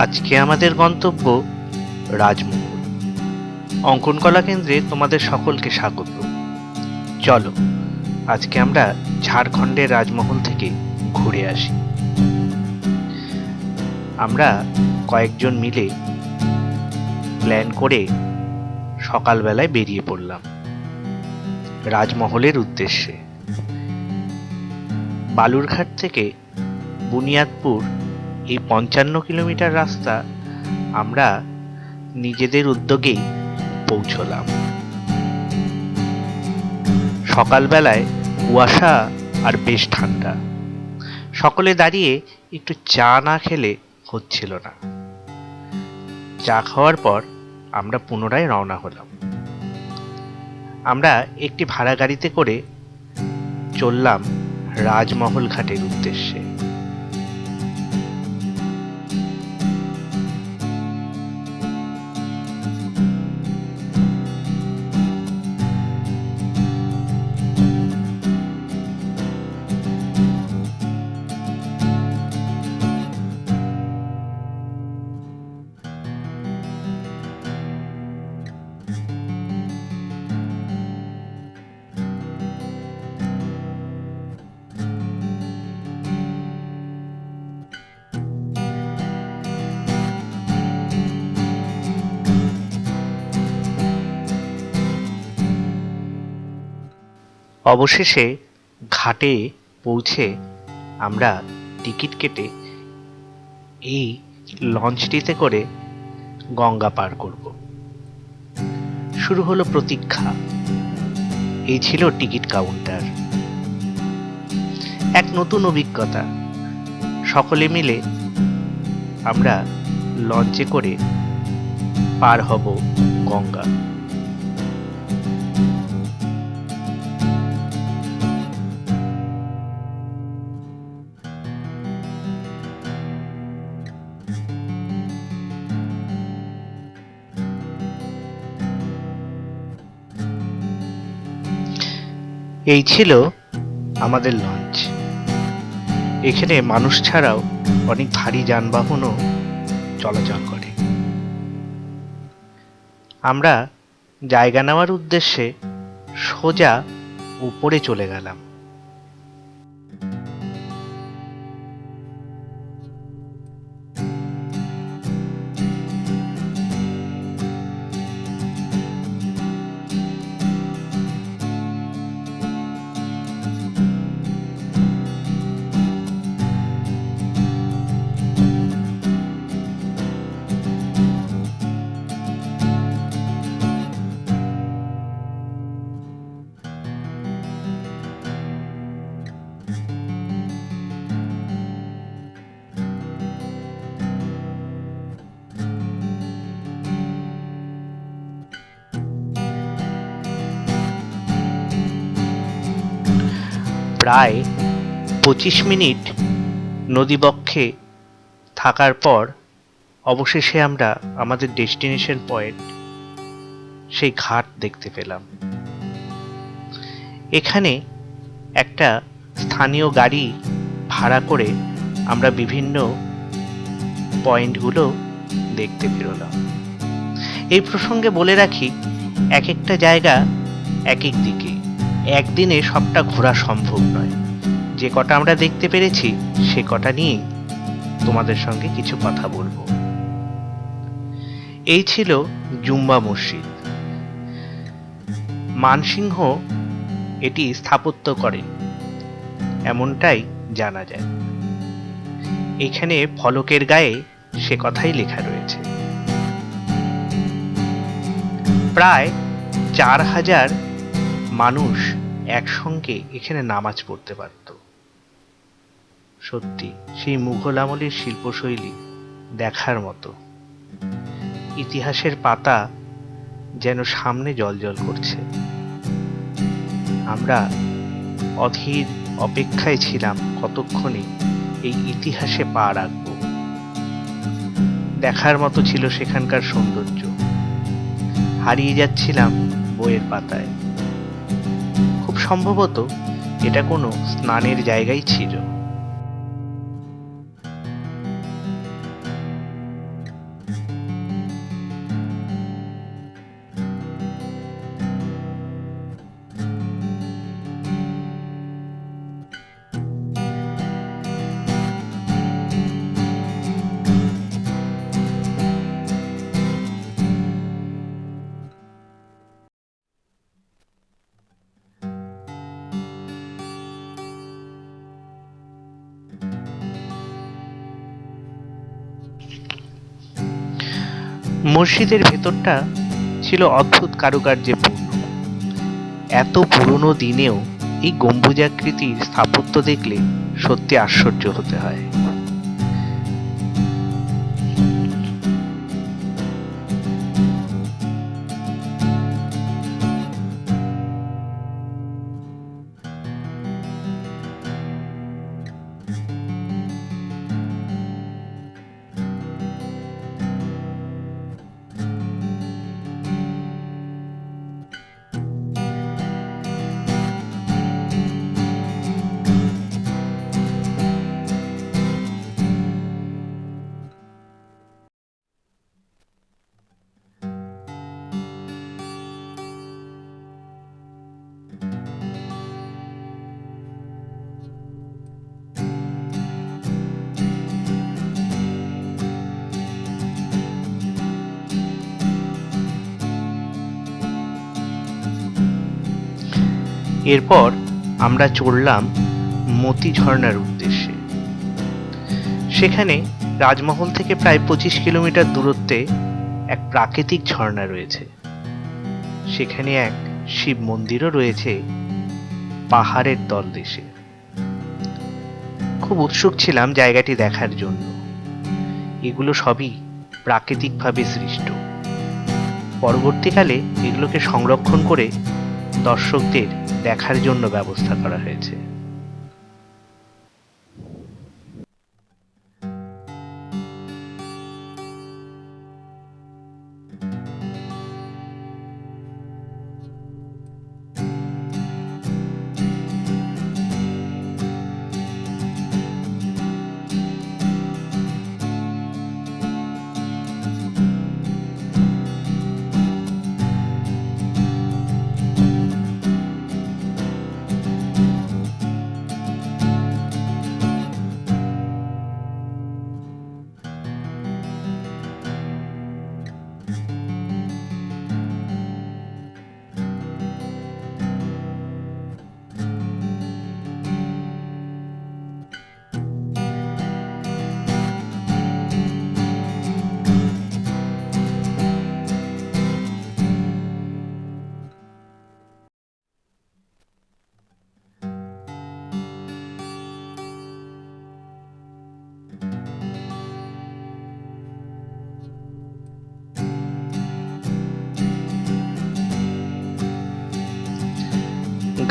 আজকে আমাদের গন্তব্য রাজমহল। অঙ্কন কলা কেন্দ্রে তোমাদের সকলকে স্বাগত। চলো আজকে আমরা ঝাড়খণ্ডের রাজমহল থেকে ঘুরে আসি। আমরা কয়েকজন মিলে প্ল্যান করে সকালবেলায় বেরিয়ে পড়লাম রাজমহলের উদ্দেশ্যে। বালুরঘাট থেকে বুনিয়াদপুর এই 55 কিলোমিটার রাস্তা আমরা নিজেদের উদ্যোগেই পৌঁছলাম। সকালবেলায় কুয়াশা আর বেশ ঠান্ডা। সকলে দাঁড়িয়ে একটু চা না খেলে হচ্ছিল না। চা খাওয়ার পর আমরা পুনরায় রওনা হলাম। আমরা একটি ভাড়া গাড়িতে করে চললাম রাজমহল ঘাটের উদ্দেশ্যে। অবশেষে ঘাটে পৌঁছে আমরা টিকিট কেটে এই লঞ্চটিতে করে গঙ্গা পার করব। শুরু হলো প্রতীক্ষা। এই ছিল টিকিট কাউন্টার। এক নতুন অভিজ্ঞতা। সকলে মিলে আমরা লঞ্চে করে পার হব গঙ্গা। এই ছিল আমাদের লঞ্চ। এখানে মানুষ ছাড়াও অনেক ভারী যানবাহনও চলাচল করে। আমরা জায়গা নেওয়ার উদ্দেশ্যে সোজা উপরে চলে গেলাম। প্রায় 25 মিনিট নদীবক্ষে থাকার পর অবশেষে আমরা আমাদের ডেস্টিনেশন পয়েন্ট সেই ঘাট দেখতে পেলাম। এখানে একটা স্থানীয় গাড়ি ভাড়া করে আমরা বিভিন্ন পয়েন্টগুলো দেখতে পেরোলাম। এই প্রসঙ্গে বলে রাখি, এক একটা জায়গা এক এক দিকে, একদিনে সবটা ঘোরা সম্ভব নয়। যে কটা আমরা দেখতে পেরেছি সে কটা নিয়েই তোমাদের সঙ্গে কিছু কথা বলবো। এই ছিল জুম্মা মসজিদ। মানসিংহ এটি স্থাপত্য করেন এমনটাই জানা যায়। এখানে ফলকের গায়ে সে কথাই লেখা রয়েছে। প্রায় 4000 মানুষ একসঙ্গে এখানে নামাজ পড়তে পারত। সত্যি সেই মুঘল আমলের শিল্পশৈলী দেখার মতো। ইতিহাসের পাতা যেন সামনে জ্বলজ্বল করছে। আমরা অধীর অপেক্ষায় ছিলাম কতক্ষণে এই ইতিহাসে পা রাখব। দেখার মতো ছিল সেখানকার সৌন্দর্য। হারিয়ে যাচ্ছিলাম বইয়ের পাতায়। খুব সম্ভবত এটা কোনো স্নানের জায়গাই ছিল। মসজিদের ভেতরটা ছিল অদ্ভুত কারুকার্যে পূর্ণ। এত পুরনো দিনেও এই গম্বুজাকৃতির স্থাপত্য দেখলে সত্যি আশ্চর্য হতে হয়। এরপর আমরা চললাম মতি ঝর্ণার উদ্দেশ্যে। সেখানে রাজমহল থেকে প্রায় 25 কিলোমিটার দূরত্বে এক প্রাকৃতিক ঝর্ণা রয়েছে। সেখানে এক শিব মন্দিরও রয়েছে পাহাড়ের তলদেশে। খুব উৎসুক ছিলাম জায়গাটি দেখার জন্য। এগুলো সবই প্রাকৃতিকভাবে সৃষ্ট। পরবর্তীকালে এগুলোকে সংরক্ষণ করে দর্শকদের দেখার জন্য ব্যবস্থা করা হয়েছে।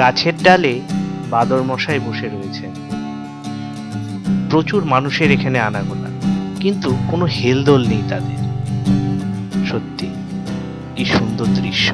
গাছের ডালে বাদর মশাই বসে রয়েছেন। প্রচুর মানুষের এখানে আনাগোনা, কিন্তু কোনো হেলদোল নেই তাদের। সত্যি কি সুন্দর দৃশ্য।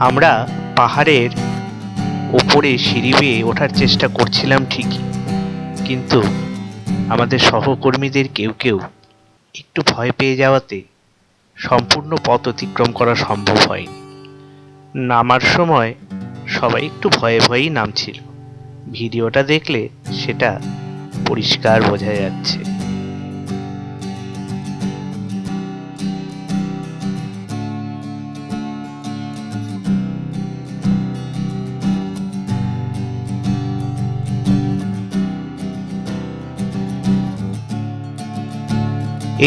আমরা পাহাড়ের ওপরে সিঁড়ি বেয়ে ওঠার চেষ্টা করছিলাম ঠিকই, কিন্তু আমাদের সহকর্মীদের কেউ কেউ একটু ভয় পেয়ে যাওয়াতে সম্পূর্ণ পথ অতিক্রম করা সম্ভব হয়নি। নামার সময় সবাই একটু ভয়ে ভয়েই নামছিল। ভিডিওটা দেখলে সেটা পরিষ্কার বোঝা যাচ্ছে।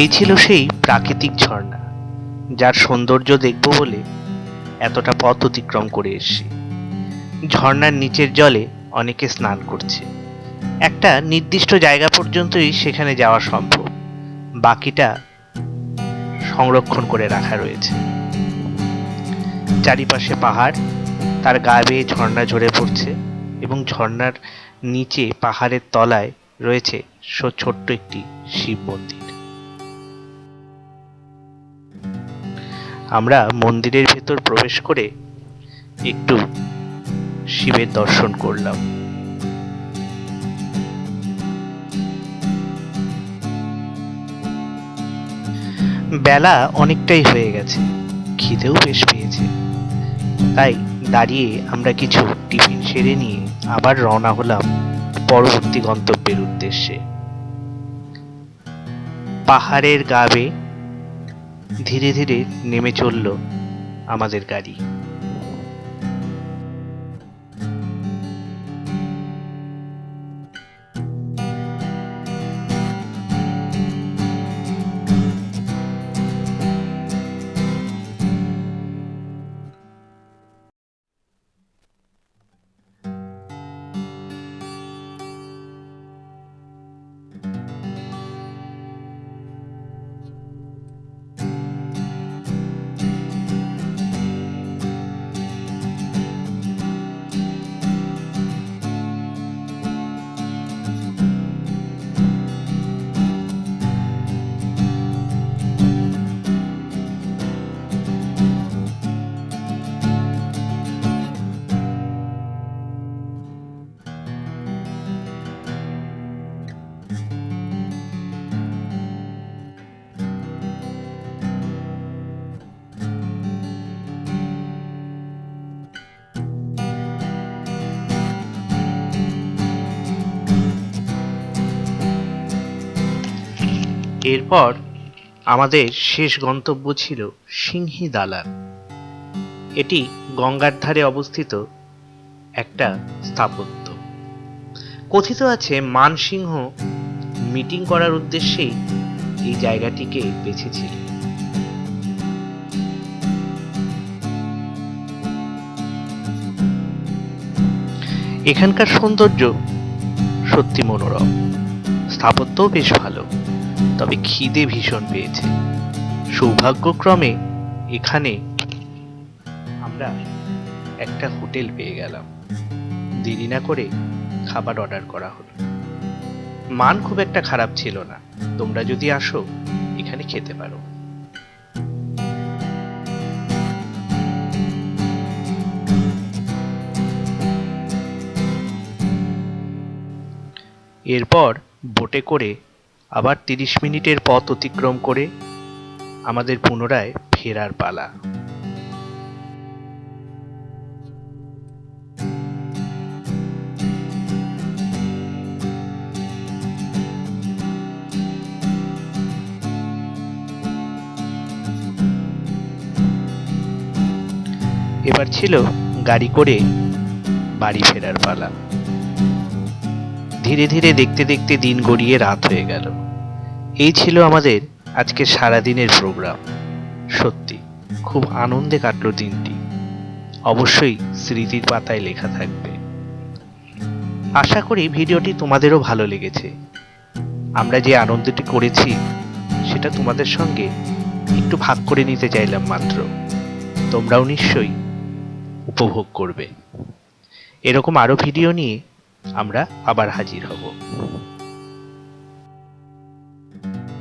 এই ছিল সেই প্রাকৃতিক ঝর্ণা, যার সৌন্দর্য দেখব বলে এতটা পথ অতিক্রম করে এসেছি। ঝর্ণার নিচের জলে অনেকে স্নান করছে। একটা নির্দিষ্ট জায়গা পর্যন্তই সেখানে যাওয়া সম্ভব, বাকিটা সংরক্ষণ করে রাখা রয়েছে। চারিপাশে পাহাড়, তার গা বেয়ে ঝর্ণা ঝরে পড়ছে, এবং ঝর্ণার নিচে পাহাড়ের তলায় রয়েছে ছোট্ট একটি শিব মন্দির। আমরা মন্দিরের ভেতর প্রবেশ করে একটু শিবের দর্শন করলাম। বেলা অনেকটাই হয়ে গেছে, খিদেও বেশ পেয়েছে। তাই দাঁড়িয়ে আমরা কিছু টিফিন সেরে নিয়ে আবার রওনা হলাম পরবর্তী গন্তব্যের উদ্দেশ্যে। পাহাড়ের গা বেয়ে ধীরে ধীরে নেমে চলল আমাদের গাড়ি। এরপর আমাদের শেষ গন্তব্য ছিল সিংহী দালান। এটি গঙ্গার ধারে অবস্থিত একটা স্থাপত্য। কথিত আছে মানসিংহ মিটিং করার উদ্দেশ্যেই এই জায়গাটিকে বেছেছিলেন। এখানকার সৌন্দর্য সত্যি মনোরম, স্থাপত্যও বেশ ভালো, তবে খিদে ভীষণ পেয়েছে। সৌভাগ্যক্রমে এখানে আমরা একটা হোটেল পেয়ে গেলাম। দেরি না করে খাবার অর্ডার করা হলো। মান খুব একটা খারাপ ছিল না, তোমরা যদি আসো এখানে খেতে পারো। এরপর বোটে করে আবার 30 মিনিটের পথ অতিক্রম করে আমাদের পুনরায় ফেরার পালা। এবার ছিল গাড়ি করে বাড়ি ফেরার পালা। ধীরে ধীরে দেখতে দেখতে দিন গড়িয়ে রাত হয়ে গেল। এই ছিল আমাদের আজকে সারাদিনের প্রোগ্রাম। সত্যি খুব আনন্দে কাটলো দিনটি। অবশ্যই স্মৃতির পাতায় লেখা থাকবে। আশা করি ভিডিওটি তোমাদেরও ভালো লেগেছে। আমরা যে আনন্দটি করেছি সেটা তোমাদের সঙ্গে একটু ভাগ করে নিতে চাইলাম মাত্র। তোমরাও নিশ্চয়ই উপভোগ করবে। এরকম আরো ভিডিও নিয়ে আমরা আবার হাজির হব।